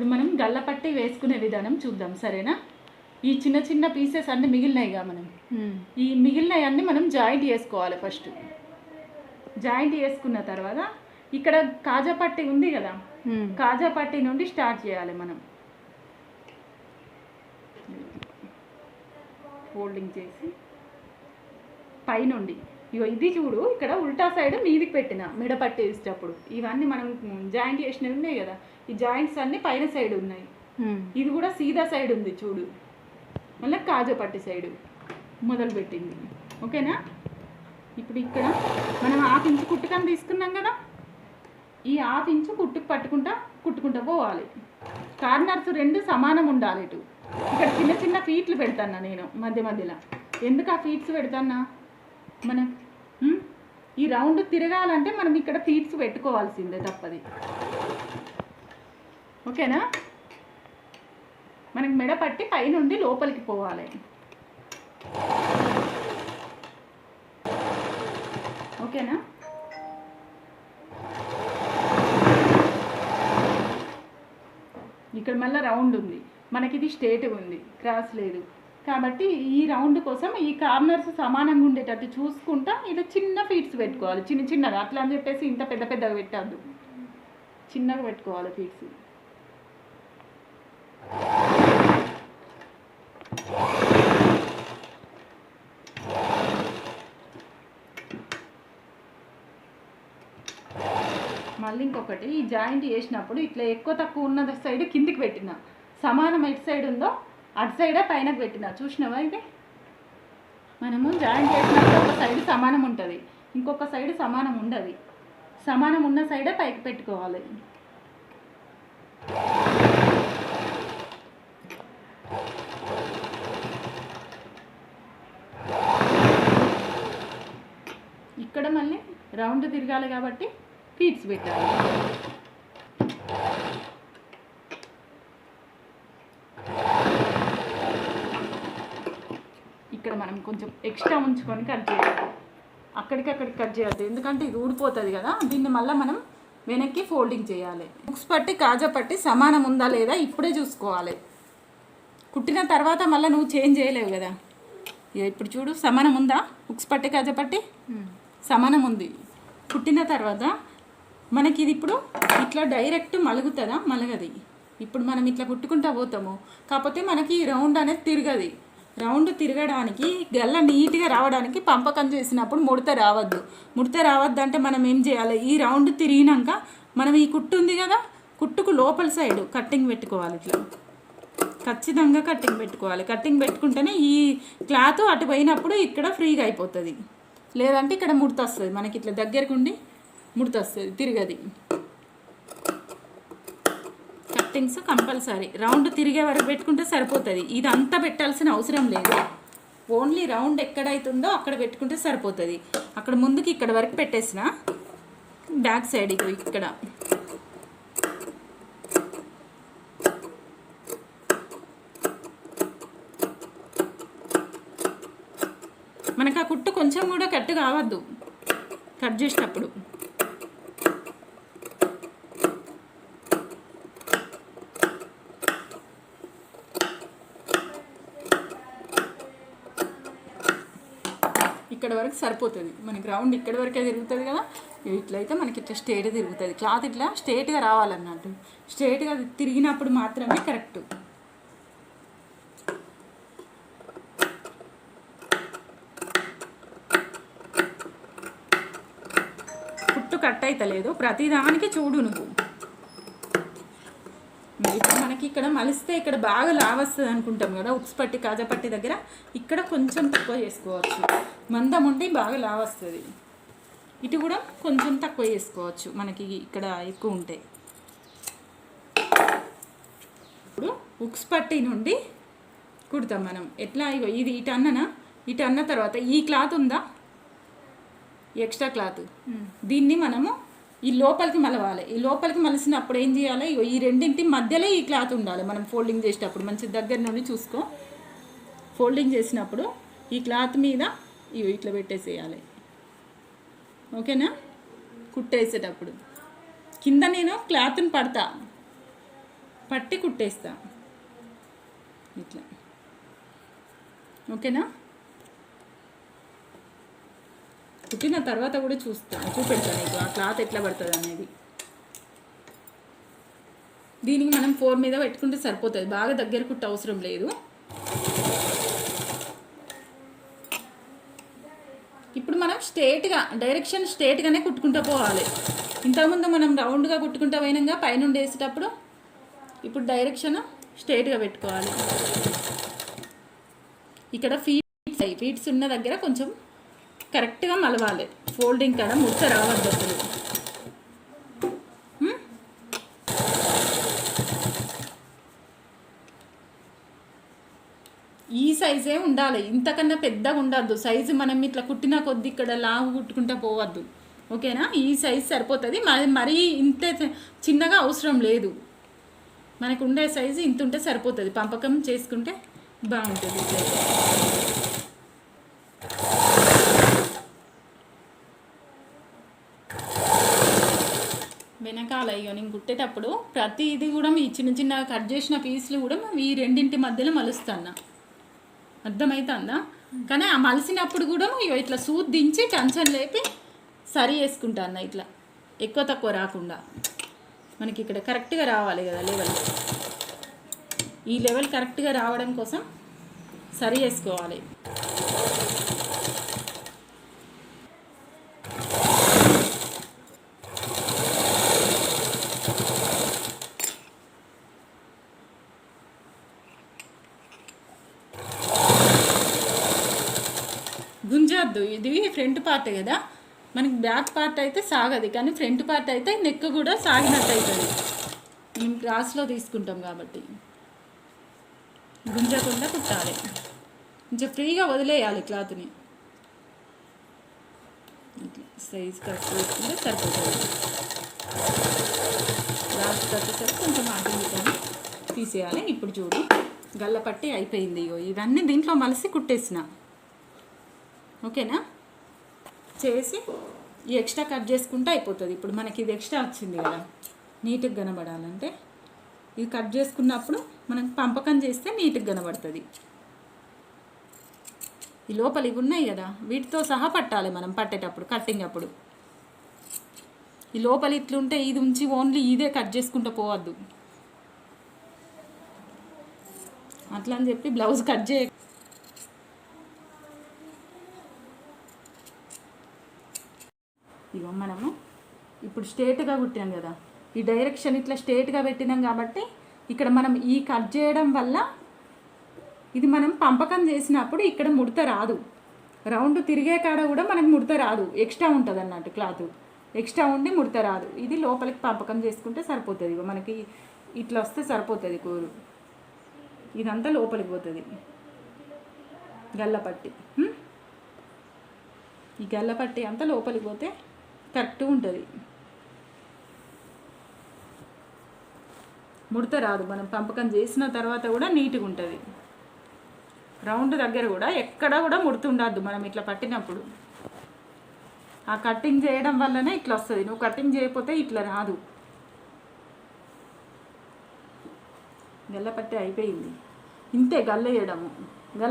ఇప్పుడు మనం గల్లపట్టి వేసుకునే విధానం చూద్దాం, సరేనా? ఈ చిన్న చిన్న పీసెస్ అన్నీ మిగిలినాయిగా, మనం ఈ మిగిలినవి అన్నీ మనం జాయింట్ చేసుకోవాలి. ఫస్ట్ జాయింట్ చేసుకున్న తర్వాత ఇక్కడ కాజా పట్టి ఉంది కదా, కాజా పట్టి నుండి స్టార్ట్ చేయాలి. మనం ఫోల్డింగ్ చేసి పైనుండి ఇది చూడు, ఇక్కడ ఉల్టా సైడ్ మీదికి పెట్టిన మెడపట్టి వేసేటప్పుడు ఇవన్నీ మనం జాయింట్ చేసినవి ఉన్నాయి కదా, ఈ జాయింట్స్ అన్నీ పైన సైడ్ ఉన్నాయి. ఇది కూడా సీదా సైడ్ ఉంది చూడు, మళ్ళీ కాజా పట్టి సైడ్ మొదలు పెట్టింది. ఓకేనా? ఇప్పుడు ఇక్కడ మనం 1/2 ఇంచు కుట్టుకని తీసుకున్నాం కదా, ఈ 1/2 ఇంచు కుట్టుకుంటా పోవాలి. కార్నర్స్ 2 సమానం ఉండాలి. ఇటు ఇక్కడ చిన్న చిన్న ఫీట్లు పెడతాను నేను మధ్య మధ్యలో. ఎందుకు ఆ ఫీట్స్ పెడతానా, మనం ఈ రౌండ్ తిరగాలంటే మనం ఇక్కడ ఫీట్స్ పెట్టుకోవాల్సిందే, తప్పది. ఓకేనా? మనకి మెడ పట్టి పైనుండి లోపలికి పోవాలి. ఓకేనా? ఇక్కడ మళ్ళీ రౌండ్ ఉంది, మనకి ఇది స్ట్రేట్ ఉంది, క్రాస్ లేదు. కాబట్టి ఈ రౌండ్ కోసం ఈ కార్నర్స్ సమానంగా ఉండేటట్టు చూసుకుంటా ఇలా చిన్న ఫీట్స్ పెట్టుకోవాలి, చిన్న చిన్నగా. అట్లా అని చెప్పేసి ఇంత పెద్ద పెద్దగా పెట్టద్దు, చిన్నగా పెట్టుకోవాలి ఫీట్స్. మళ్ళీ ఇంకొకటి, ఈ జాయింట్ చేసినప్పుడు ఇట్లా ఎక్కువ తక్కువ ఉన్న సైడ్ కిందికి పెట్టిన, సమానం ఎటు సైడ్ ఉందో అటు సైడే పైనకి పెట్టిన. చూసినావా? ఇది మనము జాయింట్ చేసినప్పుడు ఒక సైడ్ సమానం ఉంటుంది, ఇంకొక సైడ్ సమానం ఉండదు. సమానం ఉన్న సైడే పైకి పెట్టుకోవాలి. ఇక్కడ మళ్ళీ రౌండ్ తిరగాలి కాబట్టి ఫీట్స్ పెట్టాలి. ఇక్కడ మనం కొంచెం ఎక్స్ట్రా ఉంచుకొని కట్ చేయాలి, అక్కడికి కట్ చేయద్దు, ఎందుకంటే ఇది ఊడిపోతుంది కదా. దీన్ని మళ్ళీ మనం వెనక్కి ఫోల్డింగ్ చేయాలి. హుక్స్ పట్టి కాజా పట్టి సమానం ఉందా లేదా ఇప్పుడే చూసుకోవాలి. కుట్టిన తర్వాత మళ్ళీ నువ్వు చేంజ్ చేయలేవు కదా. ఇప్పుడు చూడు, సమానం ఉందా? హుక్స్ పట్టి కాజా పట్టి సమానం ఉంది. కుట్టిన తర్వాత మనకి ఇది ఇప్పుడు ఇట్లా డైరెక్ట్ మలుగుతుందా? మలగది. ఇప్పుడు మనం ఇట్లా కుట్టుకుంటా పోతాము, కాకపోతే మనకి ఈ రౌండ్ అనేది తిరగది. రౌండ్ తిరగడానికి, గల్ల నీట్గా రావడానికి పంపకం చేసినప్పుడు ముడత రావద్దు అంటే మనం ఏం చేయాలి? ఈ రౌండ్ తిరిగినాక మనం ఈ కుట్టు ఉంది కదా, కుట్టుకు లోపల సైడ్ కట్టింగ్ పెట్టుకోవాలి. ఇట్లా ఖచ్చితంగా కట్టింగ్ పెట్టుకోవాలి. కట్టింగ్ పెట్టుకుంటేనే ఈ క్లాత్ అటు పోయినప్పుడు ఇక్కడ ఫ్రీగా అయిపోతుంది. లేదంటే ఇక్కడ ముడత వస్తుంది, మనకి ఇట్లా దగ్గరకు ఉండి ముడత వస్తుంది, తిరగది. కట్టింగ్స్ కంపల్సరీ రౌండ్ తిరిగే వరకు పెట్టుకుంటే సరిపోతుంది. ఇదంతా పెట్టాల్సిన అవసరం లేదు, ఓన్లీ రౌండ్ ఎక్కడైతుందో అక్కడ పెట్టుకుంటే సరిపోతుంది. అక్కడ ముందుకి ఇక్కడ వరకు పెట్టేసిన, బ్యాక్ సైడ్ ఇక్కడ మనకు ఆ కుట్టు కొంచెం కూడా కట్ కావద్దు కట్ చేసేటప్పుడు. ఇక్కడ వరకు సరిపోతుంది మనకి, రౌండ్ ఇక్కడ వరకే తిరుగుతుంది కదా. ఇట్లయితే మనకి ఇట్లా స్ట్రేట్ తిరుగుతుంది, క్లాత్ ఇట్లా స్ట్రేట్గా రావాలన్నట్టు. స్ట్రేట్గా తిరిగినప్పుడు మాత్రమే కరెక్ట్. కుట్టు కట్ అవుతలేదు, ప్రతిదానికి చూడు నువ్వు. ఇప్పుడు మనకి ఇక్కడ మలిస్తే ఇక్కడ బాగా లావస్తుంది అనుకుంటాం కదా, ఉక్స్ పట్టి కాజా పట్టి దగ్గర ఇక్కడ కొంచెం తక్కువ చేసుకోవచ్చు. మందం ఉండి బాగా లావస్తుంది. ఇటు కూడా కొంచెం తక్కువ చేసుకోవచ్చు మనకి ఇక్కడ ఎక్కువ ఉంటే. ఇప్పుడు ఉక్స్ పట్టి నుండి కుడతాం మనం. ఎట్లా? ఇది ఇటు అన్న తర్వాత ఈ క్లాత్ ఉందా, ఎక్స్ట్రా క్లాత్, దీన్ని మనము ఈ లోపలికి మలవాలి. ఈ లోపలికి మలిసినప్పుడు ఏం చేయాలి? ఈ రెండింటి మధ్యలో ఈ క్లాత్ ఉండాలి. మనం ఫోల్డింగ్ చేసేటప్పుడు మంచి దగ్గర నుండి చూసుకో. ఫోల్డింగ్ చేసినప్పుడు ఈ క్లాత్ మీద ఇట్లా పెట్టేసేయాలి. ఓకేనా? కుట్టేసేటప్పుడు కింద నేను క్లాత్ని పడతా, పట్టి కుట్టేస్తా ఇట్లా. ఓకేనా? కుట్టిన తర్వాత కూడా చూపెడతాను నీకు ఆ క్లాత్ ఎట్లా పడుతుంది అనేది. దీనికి మనం 4 మీద పెట్టుకుంటే సరిపోతుంది, బాగా దగ్గర కుట్ట అవసరం లేదు. ఇప్పుడు మనం స్ట్రేట్గా డైరెక్షన్ స్ట్రేట్గానే కుట్టుకుంటూ పోవాలి. ఇంతకుముందు మనం రౌండ్గా కుట్టుకుంటూ పోయినాగా పైనుండి వేసేటప్పుడు, ఇప్పుడు డైరెక్షన్ స్ట్రేట్గా పెట్టుకోవాలి. ఇక్కడ ఫీట్స్ ఉన్న దగ్గర కొంచెం కరెక్ట్గా మలవాలి. ఫోల్డింగ్ కాడ ముట్ట రావద్దు అసలు. ఈ సైజే ఉండాలి, ఇంతకన్నా పెద్దగా ఉండద్దు సైజు. మనం ఇట్లా కుట్టిన కొద్ది ఇక్కడ లావు కుట్టుకుంటా పోవద్దు. ఓకేనా? ఈ సైజు సరిపోతుంది, మరీ ఇంత చిన్నగా అవసరం లేదు. మనకు ఉండే సైజు ఇంత ఉంటే సరిపోతుంది. పంపకం చేసుకుంటే బాగుంటుంది. వెనకాల ఇక నేను కుట్టేటప్పుడు ప్రతిది కూడా ఈ చిన్న చిన్న కట్ చేసిన పీసులు కూడా ఈ రెండింటి మధ్యలో మలుస్తాను. అర్థమవుతుందా? కానీ ఆ మలిసినప్పుడు కూడా ఇట్లా సూద్ దించి కంచెం లేపి సరి వేసుకుంటాను. ఇట్లా ఎక్కువ తక్కువ రాకుండా మనకి ఇక్కడ కరెక్ట్గా రావాలి కదా లెవెల్. ఈ లెవెల్ కరెక్ట్గా రావడం కోసం సరి వేసుకోవాలి. గుంజద్దు, ఇది ఫ్రంట్ పార్ట్ కదా, మనకి బ్యాక్ పార్ట్ అయితే సాగదు, కానీ ఫ్రంట్ పార్ట్ అయితే నెక్ కూడా సాగినట్టు అవుతుంది. మేము క్రాస్లో తీసుకుంటాం కాబట్టి గుంజకుండా కుట్టాలి. కొంచెం ఫ్రీగా వదిలేయాలి క్లాత్ని. సైజ్ కరెక్ట్ వేసుకుంటే సరిపోతుంది. లాస్ట్ వచ్చేసరికి కొంచెం ఆటంకుకొని తీసేయాలి. ఇప్పుడు చూడు గల్లపట్టి అయిపోయింది. ఇవన్నీ దీంట్లో మలిసి కుట్టేసిన. ఓకేనా? చేసి ఈ ఎక్స్ట్రా కట్ చేసుకుంటే అయిపోతుంది. ఇప్పుడు మనకి ఇది ఎక్స్ట్రా వచ్చింది కదా, నీట్గా కనబడాలంటే ఇది కట్ చేసుకున్నప్పుడు మనం పంపకం చేస్తే నీట్గా కనబడుతుంది. ఈ లోపల ఇవి ఉన్నాయి కదా, వీటితో సహా పట్టాలి మనం పట్టేటప్పుడు, కట్టింగ్ అప్పుడు. ఈ లోపల ఇట్లుంటే ఇది ఉంచి ఓన్లీ ఇదే కట్ చేసుకుంటూ పోవద్దు. అట్లా అని చెప్పి బ్లౌజ్ కట్ చేయ. ఇగో మనము ఇప్పుడు స్ట్రేట్గా కుట్టాం కదా, ఈ డైరెక్షన్ ఇట్లా స్ట్రేట్గా పెట్టినాం కాబట్టి ఇక్కడ మనం ఈ కట్ చేయడం వల్ల ఇది మనం పంపకం చేసినప్పుడు ఇక్కడ ముడత రాదు. రౌండ్ తిరిగే కాడ కూడా మనకు ముడత రాదు, ఎక్స్ట్రా ఉంటుంది అన్నట్టు. క్లాత్ ఎక్స్ట్రా ఉండి ముడత రాదు. ఇది లోపలికి పంపకం చేసుకుంటే సరిపోతుంది. ఇగో మనకి ఇట్లా వస్తే సరిపోతుంది కూరు. ఇదంతా లోపలికి పోతుంది గల్లపట్టి. ఈ గల్లపట్టి అంతా లోపలికి పోతే కరెక్ట్గా ఉంటుంది, ముడత రాదు. మనం పంపకం చేసిన తర్వాత కూడా నీట్గా ఉంటుంది. రౌండ్ దగ్గర కూడా ఎక్కడ కూడా ముడత ఉండద్దు మనం ఇట్లా పట్టినప్పుడు. ఆ కటింగ్ చేయడం వల్లనే ఇట్లా వస్తుంది. నువ్వు కటింగ్ చేయకపోతే ఇట్లా రాదు. గల్లపట్టి అయిపోయింది. ఇంతే గల్ల వేయడము. గల్ల